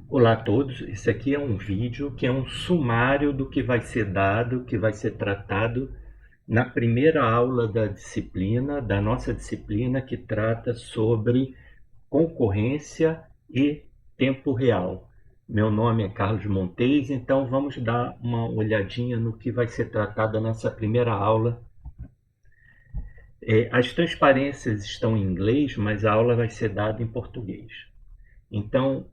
Olá a todos, esse aqui é um vídeo que é um sumário do que vai ser dado, que vai ser tratado na primeira aula da disciplina, da nossa disciplina, que trata sobre concorrência e tempo real. Meu nome é Carlos Montes, então vamos dar uma olhadinha no que vai ser tratado nessa primeira aula. As transparências estão em inglês, mas a aula vai ser dada em português. Então,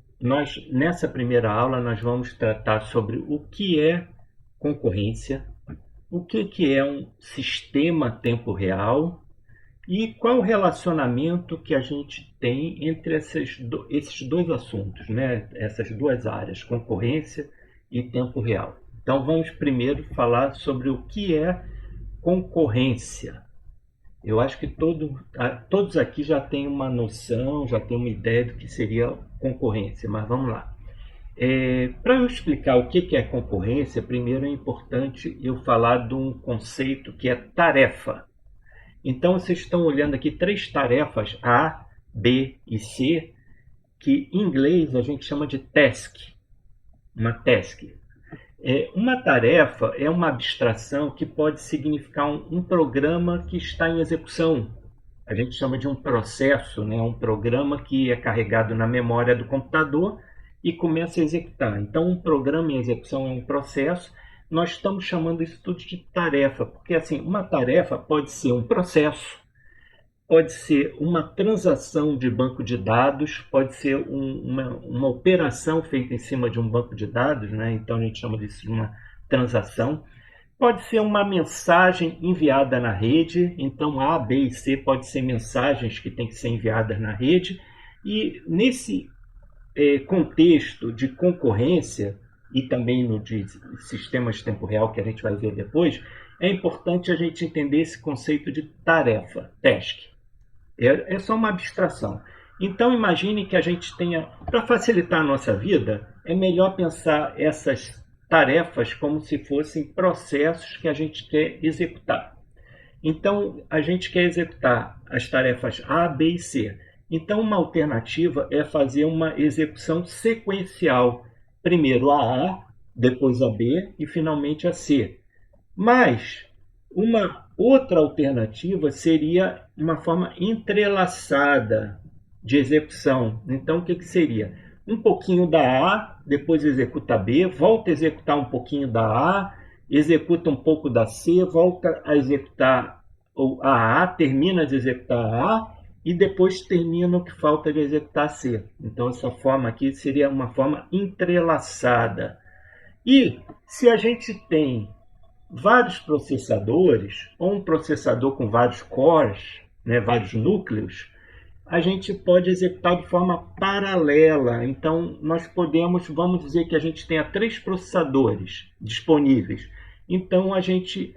nessa primeira aula, nós vamos tratar sobre o que é concorrência, o que é um sistema tempo real e qual o relacionamento que a gente tem entre esses dois assuntos, né? Essas duas áreas, concorrência e tempo real. Então, vamos primeiro falar sobre o que é concorrência. Eu acho que todos aqui já têm uma noção, já têm uma ideia do que seria concorrência, mas vamos lá. Para eu explicar o que é concorrência, primeiro é importante eu falar de um conceito que é tarefa. Então, vocês estão olhando aqui três tarefas, A, B e C, que em inglês a gente chama de task, uma task. Uma tarefa é uma abstração que pode significar um programa que está em execução. A gente chama de um processo, né? Um programa que é carregado na memória do computador e começa a executar. Então, um programa em execução é um processo. Nós estamos chamando isso tudo de tarefa, porque assim, uma tarefa pode ser um processo, pode ser uma transação de banco de dados, pode ser uma operação feita em cima de um banco de dados, né? Então a gente chama disso de uma transação. Pode ser uma mensagem enviada na rede, então A, B e C pode ser mensagens que têm que ser enviadas na rede. E nesse contexto de concorrência e também no de sistemas de tempo real que a gente vai ver depois, é importante a gente entender esse conceito de tarefa, task. É só uma abstração. Então imagine que a gente tenha, para facilitar a nossa vida, é melhor pensar essas tarefas como se fossem processos que a gente quer executar. Então a gente quer executar as tarefas A, B e C. Então uma alternativa é fazer uma execução sequencial. Primeiro a A, depois a B e finalmente a C. Mas uma outra alternativa seria uma forma entrelaçada de execução. Então, o que seria? Um pouquinho da A, depois executa a B, volta a executar um pouquinho da A, executa um pouco da C, volta a executar a A, termina de executar a A e depois termina o que falta de executar a C. Então, essa forma aqui seria uma forma entrelaçada. E se a gente tem vários processadores, ou um processador com vários cores, né, vários núcleos, a gente pode executar de forma paralela. Então, nós podemos, vamos dizer que a gente tenha três processadores disponíveis. Então, a gente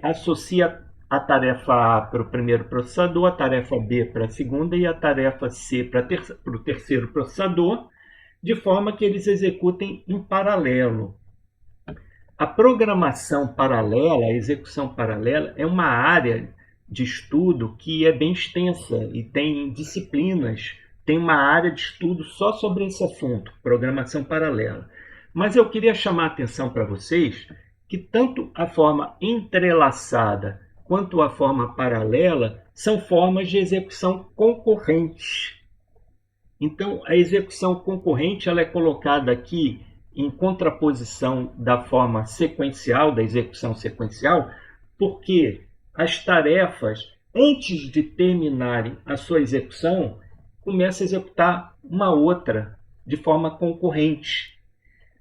associa a tarefa A para o primeiro processador, a tarefa B para a segunda e a tarefa C para o terceiro processador, de forma que eles executem em paralelo. A programação paralela, a execução paralela, é uma área de estudo que é bem extensa e tem disciplinas, tem uma área de estudo só sobre esse assunto, programação paralela. Mas eu queria chamar a atenção para vocês que tanto a forma entrelaçada quanto a forma paralela são formas de execução concorrentes. Então, a execução concorrente ela é colocada aqui em contraposição da forma sequencial, da execução sequencial, porque as tarefas, antes de terminarem a sua execução, começam a executar uma outra de forma concorrente.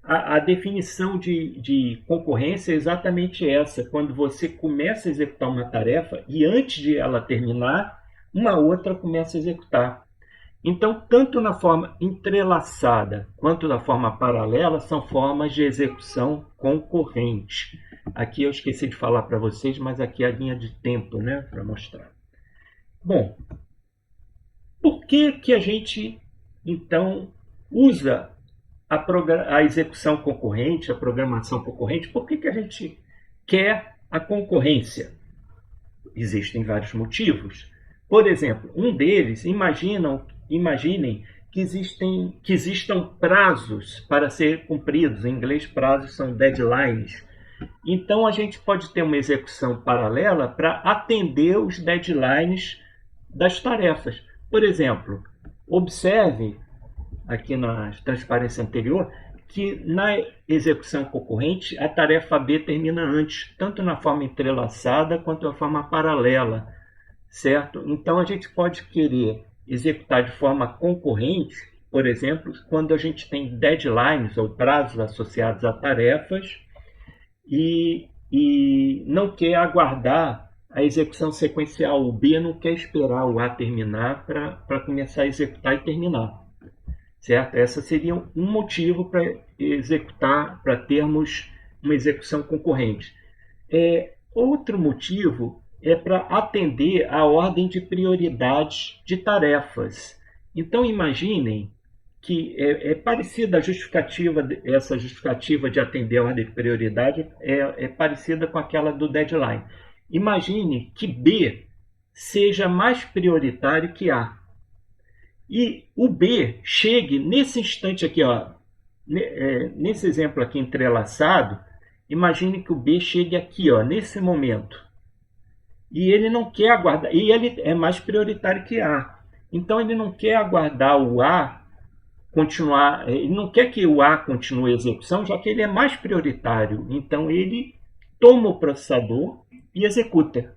A definição de concorrência é exatamente essa, quando você começa a executar uma tarefa e antes de ela terminar, uma outra começa a executar. Então, tanto na forma entrelaçada quanto na forma paralela, são formas de execução concorrente. Aqui eu esqueci de falar para vocês, mas aqui é a linha de tempo, né, para mostrar. Bom, por que a gente, então, usa a execução concorrente, a programação concorrente? Por que a gente quer a concorrência? Existem vários motivos. Por exemplo, um deles, imaginem que existam prazos para ser cumpridos. Em inglês, prazos são deadlines. Então, a gente pode ter uma execução paralela para atender os deadlines das tarefas. Por exemplo, observe aqui na transparência anterior que na execução concorrente a tarefa B termina antes, tanto na forma entrelaçada quanto na forma paralela, certo? Então, a gente pode querer executar de forma concorrente, por exemplo, quando a gente tem deadlines ou prazos associados a tarefas e não quer aguardar a execução sequencial. O B não quer esperar o A terminar para começar a executar e terminar, certo? Esse seria um motivo para executar, para termos uma execução concorrente. Outro motivo é para atender a ordem de prioridade de tarefas. Então, imaginem que é parecida a justificativa, essa justificativa de atender a ordem de prioridade é parecida com aquela do deadline. Imagine que B seja mais prioritário que A. E o B chegue nesse instante aqui, ó, nesse exemplo aqui entrelaçado, imagine que o B chegue aqui, ó, nesse momento. E ele não quer aguardar, e ele é mais prioritário que A. Então ele não quer aguardar o A continuar, ele não quer que o A continue a execução, já que ele é mais prioritário. Então ele toma o processador e executa,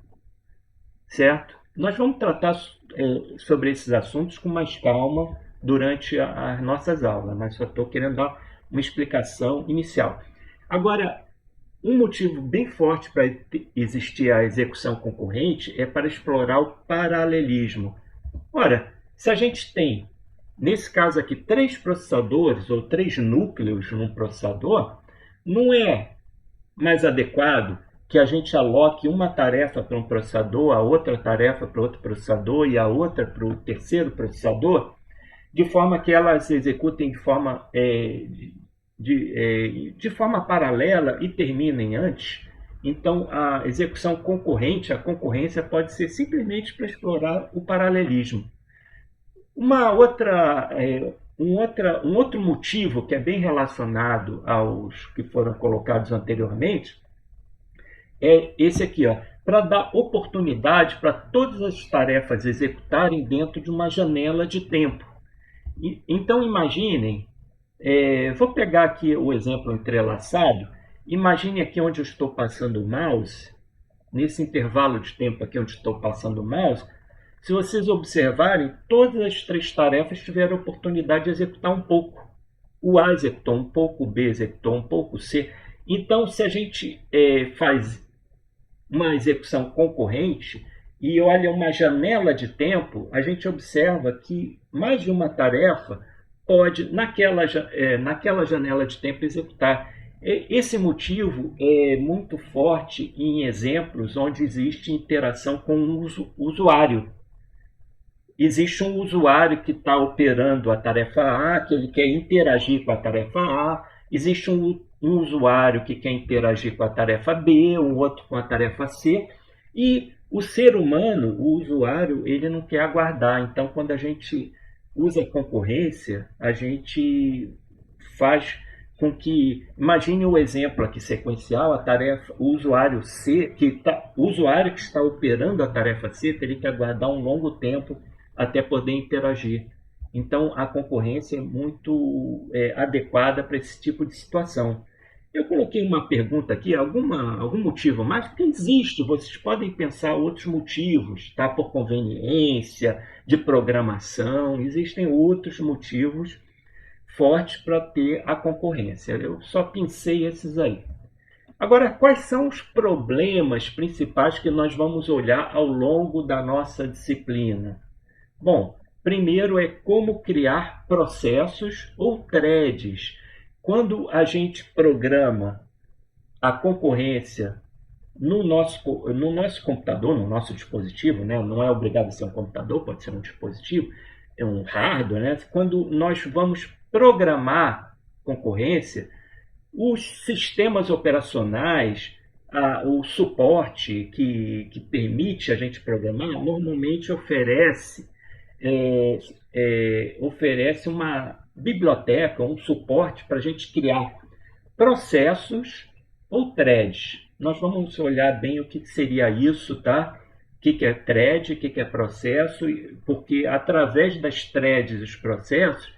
certo? Nós vamos tratar sobre esses assuntos com mais calma durante as nossas aulas, mas só estou querendo dar uma explicação inicial. Agora, um motivo bem forte para existir a execução concorrente é para explorar o paralelismo. Ora, se a gente tem, nesse caso aqui, 3 processadores ou 3 núcleos num processador, não é mais adequado que a gente aloque uma tarefa para um processador, a outra tarefa para outro processador e a outra para o terceiro processador, de forma que elas executem de forma paralela e terminem antes? Então, a execução concorrente, a concorrência pode ser simplesmente para explorar o paralelismo. Um outro motivo que é bem relacionado aos que foram colocados anteriormente é esse aqui, ó, para dar oportunidade para todas as tarefas executarem dentro de uma janela de tempo. Então, imaginem, vou pegar aqui o exemplo entrelaçado. Imagine aqui onde eu estou passando o mouse, nesse intervalo de tempo aqui onde estou passando o mouse. Se vocês observarem, todas as 3 tarefas tiveram a oportunidade de executar um pouco. O A executou um pouco, o B executou um pouco, o C. Então, se a gente faz uma execução concorrente e olha uma janela de tempo, a gente observa que mais de uma tarefa pode, naquela janela de tempo, executar. Esse motivo é muito forte em exemplos onde existe interação com o usuário. Existe um usuário que está operando a tarefa A, que ele quer interagir com a tarefa A. Existe um usuário que quer interagir com a tarefa B, um outro com a tarefa C. E o ser humano, o usuário, ele não quer aguardar. Então, quando a gente usa concorrência, a gente faz com que, imagine o exemplo aqui sequencial, o usuário C, o usuário que está operando a tarefa C teria que aguardar um longo tempo até poder interagir. Então, a concorrência é muito adequada para esse tipo de situação. Eu coloquei uma pergunta aqui, algum motivo mais? Porque existe, vocês podem pensar outros motivos, tá? Por conveniência, de programação, existem outros motivos fortes para ter a concorrência. Eu só pensei esses aí. Agora, quais são os problemas principais que nós vamos olhar ao longo da nossa disciplina? Bom, primeiro é como criar processos ou threads. Quando a gente programa a concorrência no nosso computador, no nosso dispositivo, né? Não é obrigado a ser um computador, pode ser um dispositivo, é um hardware, né? Quando nós vamos programar concorrência, os sistemas operacionais, o suporte que permite a gente programar, normalmente oferece oferece uma biblioteca, um suporte para a gente criar processos ou threads. Nós vamos olhar bem o que seria isso, tá? O que é thread, o que é processo, porque através das threads e dos processos,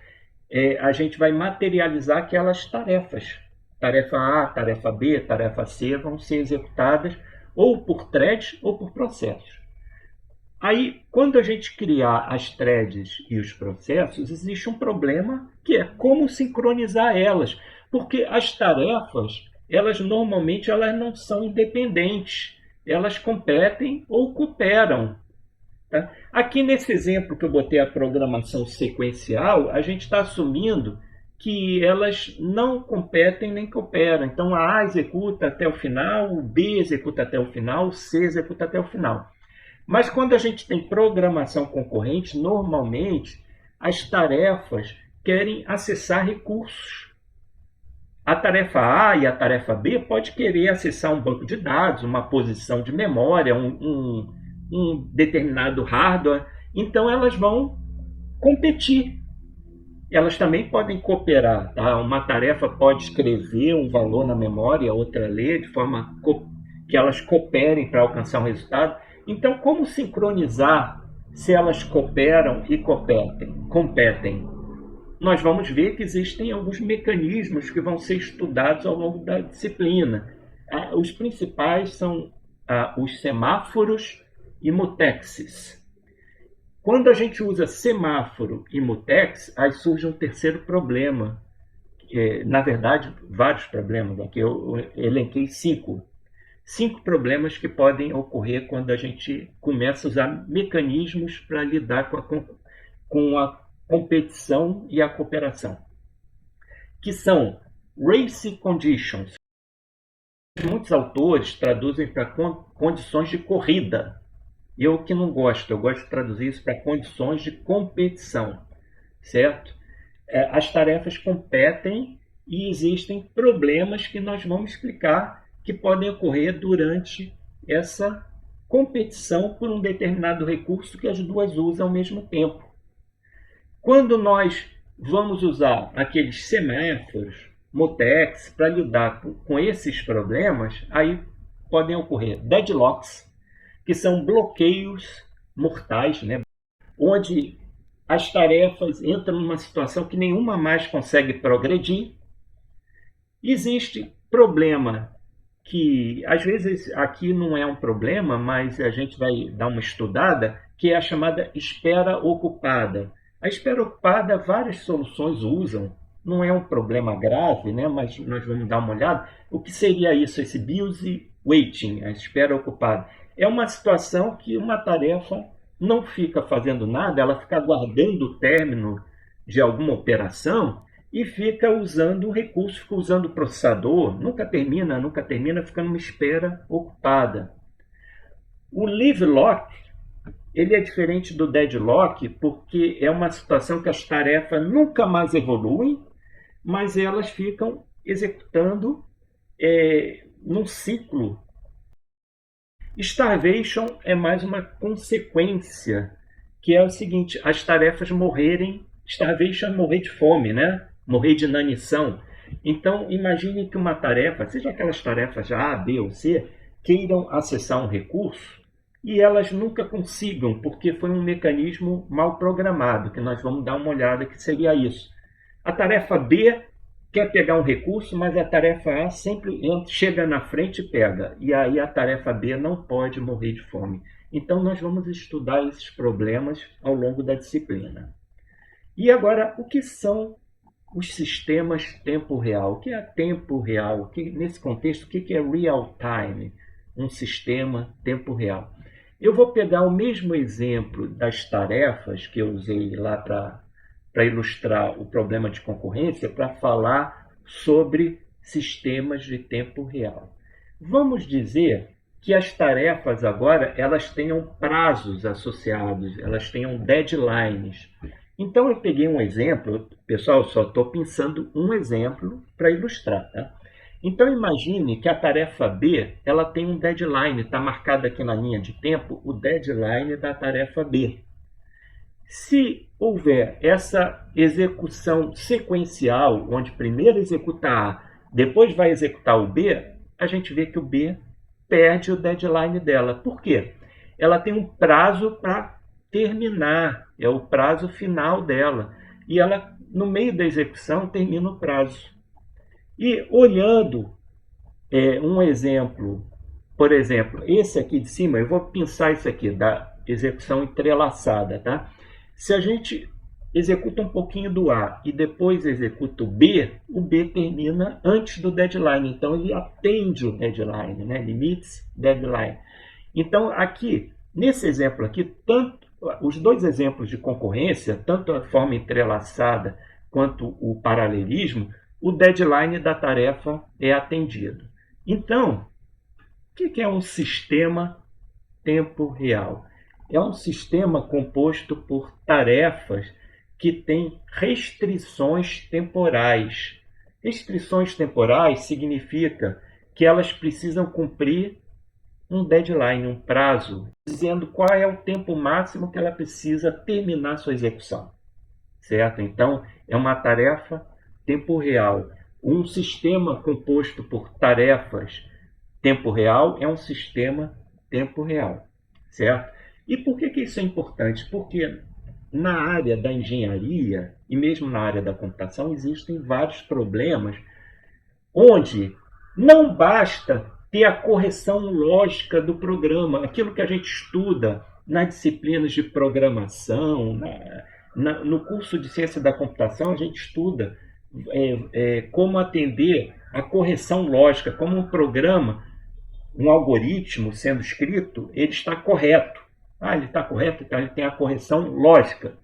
a gente vai materializar aquelas tarefas. Tarefa A, tarefa B, tarefa C vão ser executadas ou por threads ou por processos. Aí, quando a gente criar as threads e os processos, existe um problema que é como sincronizar elas, porque as tarefas, elas normalmente elas não são independentes, elas competem ou cooperam. Tá? Aqui nesse exemplo que eu botei a programação sequencial, a gente está assumindo que elas não competem nem cooperam. Então a A executa até o final, o B executa até o final, o C executa até o final. Mas quando a gente tem programação concorrente, normalmente as tarefas querem acessar recursos. A tarefa A e a tarefa B pode querer acessar um banco de dados, uma posição de memória, um determinado hardware. Então elas vão competir. Elas também podem cooperar. Tá? Uma tarefa pode escrever um valor na memória, outra ler, de forma que elas cooperem para alcançar um resultado. Então, como sincronizar se elas cooperam e competem? Nós vamos ver que existem alguns mecanismos que vão ser estudados ao longo da disciplina. Os principais são os semáforos e mutexes. Quando a gente usa semáforo e mutex, aí surge um terceiro problema. Na verdade, vários problemas. Aqui eu elenquei 5 problemas que podem ocorrer quando a gente começa a usar mecanismos para lidar com a competição e a cooperação, que são race conditions. Muitos autores traduzem para condições de corrida. Eu que não gosto, eu gosto de traduzir isso para condições de competição, certo? As tarefas competem e existem problemas que nós vamos explicar que podem ocorrer durante essa competição por um determinado recurso que as duas usam ao mesmo tempo. Quando nós vamos usar aqueles semáforos, mutex, para lidar com esses problemas, aí podem ocorrer deadlocks, que são bloqueios mortais, né? Onde as tarefas entram numa situação que nenhuma mais consegue progredir. Existe problema que, às vezes, aqui não é um problema, mas a gente vai dar uma estudada, que é a chamada espera ocupada. A espera ocupada, várias soluções usam. Não é um problema grave, né? Mas nós vamos dar uma olhada. O que seria isso, esse busy waiting, a espera ocupada? É uma situação que uma tarefa não fica fazendo nada, ela fica aguardando o término de alguma operação e fica usando o recurso, fica usando o processador, nunca termina, fica numa espera ocupada. O live lock, ele é diferente do deadlock porque é uma situação que as tarefas nunca mais evoluem, mas elas ficam executando num ciclo. Starvation é mais uma consequência, que é o seguinte, as tarefas morrerem, starvation é morrer de fome, né? Morrer de inanição. Então, imagine que uma tarefa, seja aquelas tarefas A, B ou C, queiram acessar um recurso e elas nunca consigam, porque foi um mecanismo mal programado, que nós vamos dar uma olhada que seria isso. A tarefa B quer pegar um recurso, mas a tarefa A sempre chega na frente e pega. E aí a tarefa B não pode morrer de fome. Então nós vamos estudar esses problemas ao longo da disciplina. E agora, o que são os sistemas tempo real? O que é tempo real? Nesse contexto, o que é real time? Um sistema tempo real. Eu vou pegar o mesmo exemplo das tarefas que eu usei lá para ilustrar o problema de concorrência, para falar sobre sistemas de tempo real. Vamos dizer que as tarefas agora elas tenham prazos associados, elas tenham deadlines. Então eu peguei um exemplo, pessoal, só estou pensando um exemplo para ilustrar. Tá? Então imagine que a tarefa B ela tem um deadline, está marcado aqui na linha de tempo o deadline da tarefa B. Se houver essa execução sequencial, onde primeiro executa A, depois vai executar o B, a gente vê que o B perde o deadline dela. Por quê? Ela tem um prazo para terminar, é o prazo final dela. E ela, no meio da execução, termina o prazo. E olhando um exemplo, por exemplo, esse aqui de cima, eu vou pensar isso aqui, da execução entrelaçada, tá? Se a gente executa um pouquinho do A e depois executa o B termina antes do deadline, então ele atende o deadline, né? Limits deadline. Então aqui, nesse exemplo aqui, tanto os dois exemplos de concorrência, tanto a forma entrelaçada quanto o paralelismo, o deadline da tarefa é atendido. Então, o que é um sistema tempo real? É um sistema composto por tarefas que têm restrições temporais. Restrições temporais significa que elas precisam cumprir um deadline, um prazo, dizendo qual é o tempo máximo que ela precisa terminar sua execução. Certo? Então, é uma tarefa tempo real. Um sistema composto por tarefas tempo real é um sistema tempo real. Certo? E por que isso é importante? Porque na área da engenharia e mesmo na área da computação existem vários problemas onde não basta ter a correção lógica do programa, aquilo que a gente estuda nas disciplinas de programação, no curso de ciência da computação, a gente estuda como atender a correção lógica, como um programa, um algoritmo sendo escrito, ele está correto. Ele está correto, então ele tem a correção lógica.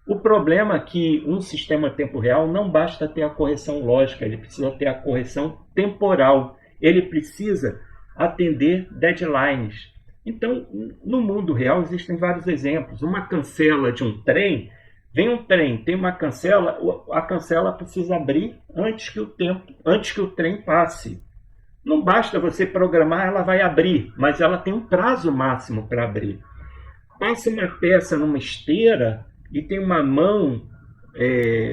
O problema é que um sistema tempo real não basta ter a correção lógica, ele precisa ter a correção temporal. Ele precisa atender deadlines. Então, no mundo real existem vários exemplos. Uma cancela de um trem, vem um trem, tem uma cancela, a cancela precisa abrir antes que o trem passe. Não basta você programar, ela vai abrir, mas ela tem um prazo máximo para abrir. Passa uma peça numa esteira e tem uma mão,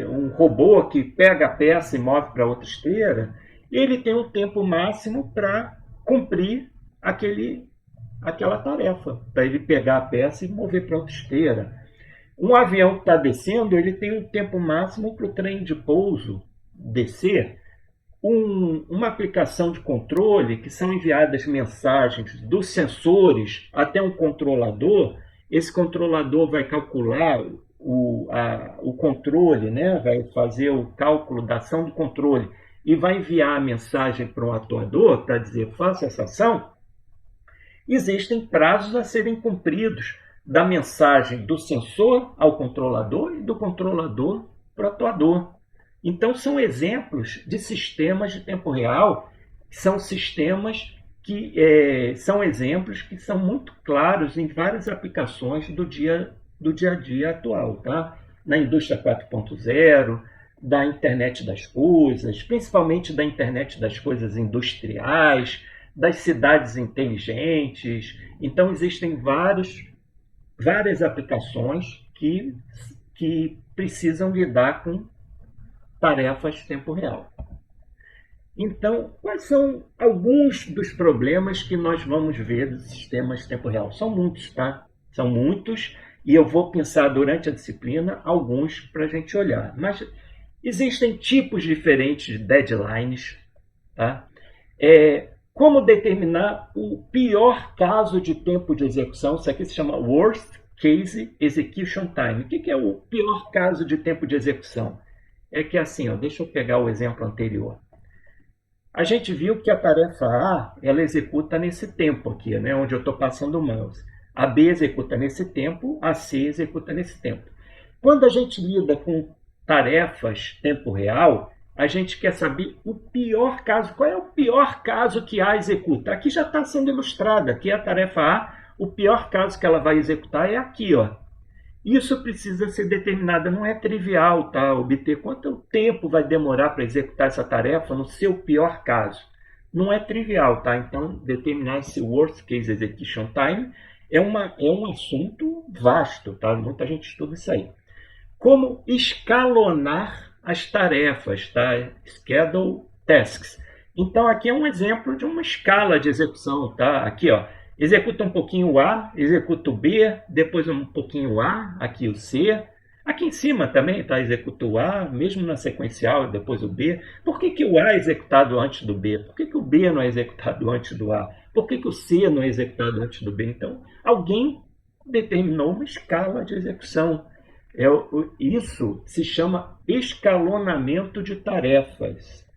um robô que pega a peça e move para outra esteira, ele tem um tempo máximo para cumprir aquela tarefa, para ele pegar a peça e mover para outra esteira. Um avião que está descendo, ele tem um tempo máximo para o trem de pouso descer. Uma aplicação de controle, que são enviadas mensagens dos sensores até um controlador, esse controlador vai calcular o controle, né? Vai fazer o cálculo da ação do controle e vai enviar a mensagem para um atuador para dizer faça essa ação. Existem prazos a serem cumpridos da mensagem do sensor ao controlador e do controlador para o atuador. Então, são exemplos de sistemas de tempo real, são sistemas que são exemplos que são muito claros em várias aplicações do dia a dia atual, tá? Na indústria 4.0, da internet das coisas, principalmente da internet das coisas industriais, das cidades inteligentes. Então, existem várias aplicações que precisam lidar com tarefas de tempo real. Então, quais são alguns dos problemas que nós vamos ver dos sistemas de tempo real? São muitos, tá? São muitos, e eu vou pensar durante a disciplina alguns para a gente olhar. Mas existem tipos diferentes de deadlines, tá? Como determinar o pior caso de tempo de execução? Isso aqui se chama Worst Case Execution Time. O que é o pior caso de tempo de execução? É que assim, deixa eu pegar o exemplo anterior. A gente viu que a tarefa A, ela executa nesse tempo aqui, né, onde eu estou passando o mouse. A B executa nesse tempo, a C executa nesse tempo. Quando a gente lida com tarefas tempo real, a gente quer saber o pior caso. Qual é o pior caso que A executa? Aqui já está sendo ilustrado. Aqui é a tarefa A, o pior caso que ela vai executar é aqui, ó. Isso precisa ser determinado, não é trivial, tá? Obter quanto tempo vai demorar para executar essa tarefa no seu pior caso. Não é trivial, tá? Então, determinar esse Worst Case Execution Time é um assunto vasto, tá? Muita gente estuda isso aí. Como escalonar as tarefas, tá? Schedule tasks. Então aqui é um exemplo de uma escala de execução, tá? Aqui, ó, executa um pouquinho o A, executa o B, depois um pouquinho o A, aqui o C. Aqui em cima também, tá? Executa o A, mesmo na sequencial, depois o B. Por que, que o A é executado antes do B? Por que, que o B não é executado antes do A? Por que, que o C não é executado antes do B? Então, alguém determinou uma escala de execução. Isso se chama escalonamento de tarefas.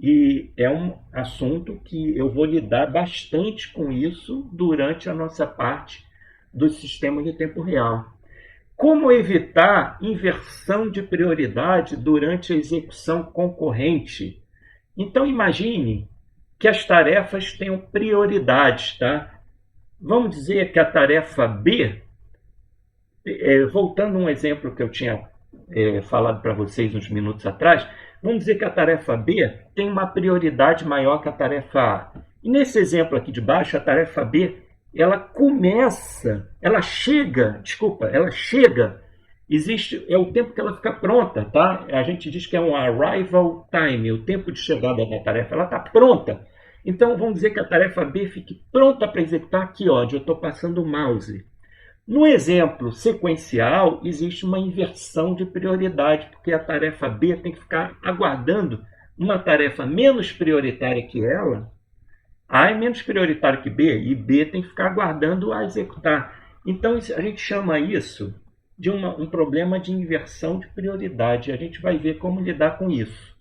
E é um assunto que eu vou lidar bastante com isso durante a nossa parte do sistema de tempo real. Como evitar inversão de prioridade durante a execução concorrente? Então imagine que as tarefas tenham prioridades, tá? Vamos dizer que a tarefa B, voltando a um exemplo que eu tinha falado para vocês uns minutos atrás, vamos dizer que a tarefa B tem uma prioridade maior que a tarefa A. E nesse exemplo aqui de baixo, a tarefa B, ela chega, é o tempo que ela fica pronta, tá? A gente diz que é um arrival time, o tempo de chegada da tarefa, ela está pronta. Então vamos dizer que a tarefa B fique pronta para executar aqui, onde eu estou passando o mouse. No exemplo sequencial, existe uma inversão de prioridade, porque a tarefa B tem que ficar aguardando uma tarefa menos prioritária que ela. A é menos prioritário que B, e B tem que ficar aguardando a executar. Então, a gente chama isso de um problema de inversão de prioridade. A gente vai ver como lidar com isso.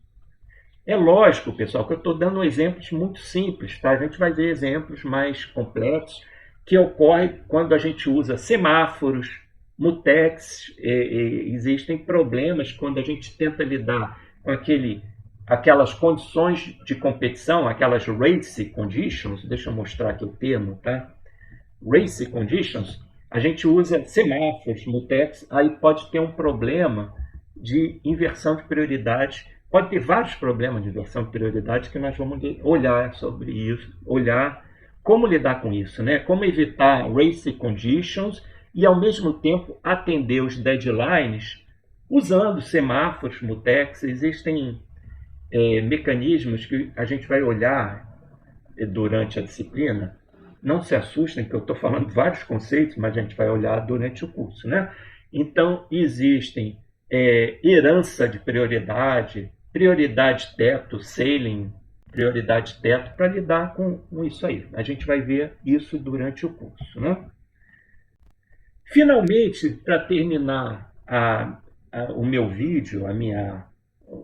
É lógico, pessoal, que eu estou dando exemplos muito simples, tá? A gente vai ver exemplos mais complexos, que ocorre quando a gente usa semáforos, mutex, existem problemas quando a gente tenta lidar com aquelas condições de competição, aquelas race conditions, deixa eu mostrar aqui o termo, tá? Race conditions, a gente usa semáforos, mutex, aí pode ter um problema de inversão de prioridade, pode ter vários problemas de inversão de prioridade que nós vamos olhar sobre isso, olhar como lidar com isso, né? Como evitar race conditions e, ao mesmo tempo, atender os deadlines usando semáforos, mutex. Existem mecanismos que a gente vai olhar durante a disciplina. Não se assustem que eu estou falando vários conceitos, mas a gente vai olhar durante o curso, né? Então, existem herança de prioridade, prioridade teto, ceiling, prioridade teto, para lidar com isso aí. A gente vai ver isso durante o curso, né? Finalmente, para terminar o meu vídeo,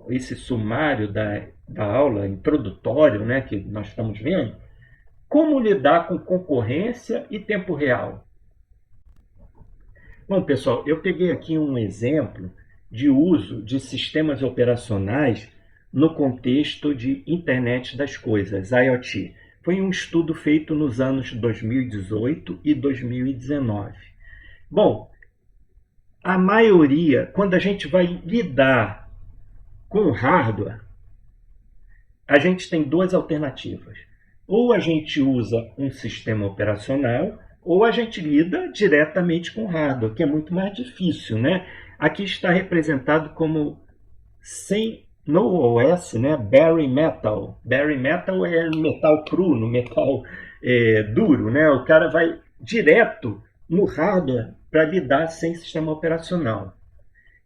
esse sumário da aula introdutório, né, que nós estamos vendo, como lidar com concorrência e tempo real? Bom, pessoal, eu peguei aqui um exemplo de uso de sistemas operacionais no contexto de Internet das Coisas, IoT. Foi um estudo feito nos anos 2018 e 2019. Bom, a maioria, quando a gente vai lidar com hardware, a gente tem duas alternativas. Ou a gente usa um sistema operacional, ou a gente lida diretamente com hardware, que é muito mais difícil, né? Aqui está representado como no OS, né? Bare metal. Bare metal é metal cru, no metal duro, né? O cara vai direto no hardware para lidar sem sistema operacional.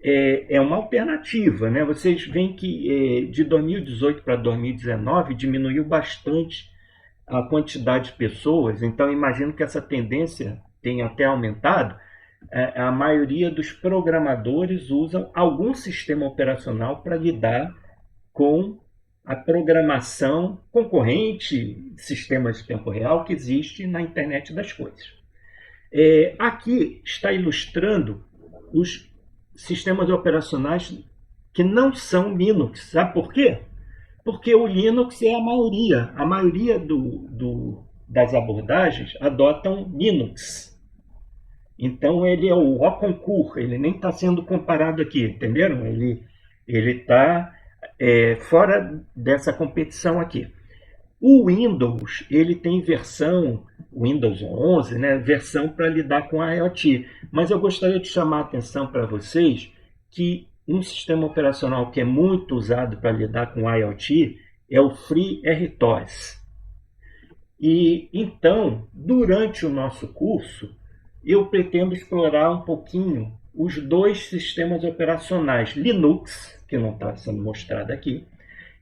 É uma alternativa, né? Vocês veem que de 2018 para 2019 diminuiu bastante a quantidade de pessoas, então imagino que essa tendência tenha até aumentado. A maioria dos programadores usam algum sistema operacional para lidar com a programação concorrente, sistemas de tempo real que existe na internet das coisas. Aqui está ilustrando os sistemas operacionais que não são Linux. Sabe por quê? Porque o Linux é a maioria. A maioria das abordagens adotam Linux. Então ele é o au concurso, ele nem está sendo comparado aqui, entenderam? Ele está fora dessa competição aqui. O Windows, ele tem versão Windows 11, né, versão para lidar com a IoT. Mas eu gostaria de chamar a atenção para vocês que um sistema operacional que é muito usado para lidar com a IoT é o FreeRTOS. E então, durante o nosso curso, eu pretendo explorar um pouquinho os dois sistemas operacionais, Linux, que não está sendo mostrado aqui,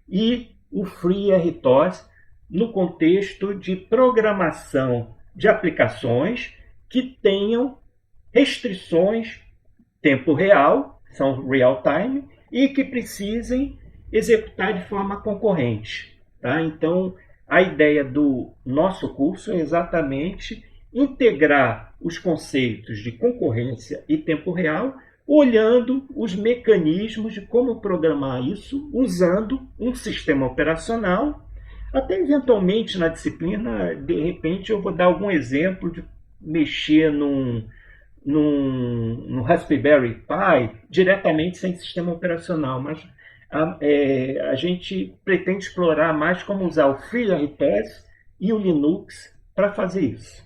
e o FreeRTOS, no contexto de programação de aplicações que tenham restrições tempo real, são real time, e que precisem executar de forma concorrente. Tá? Então, a ideia do nosso curso é exatamente integrar os conceitos de concorrência e tempo real, olhando os mecanismos de como programar isso usando um sistema operacional. Até eventualmente na disciplina, de repente, eu vou dar algum exemplo de mexer num Raspberry Pi diretamente sem sistema operacional, mas a gente pretende explorar mais como usar o FreeRTOS e o Linux para fazer isso.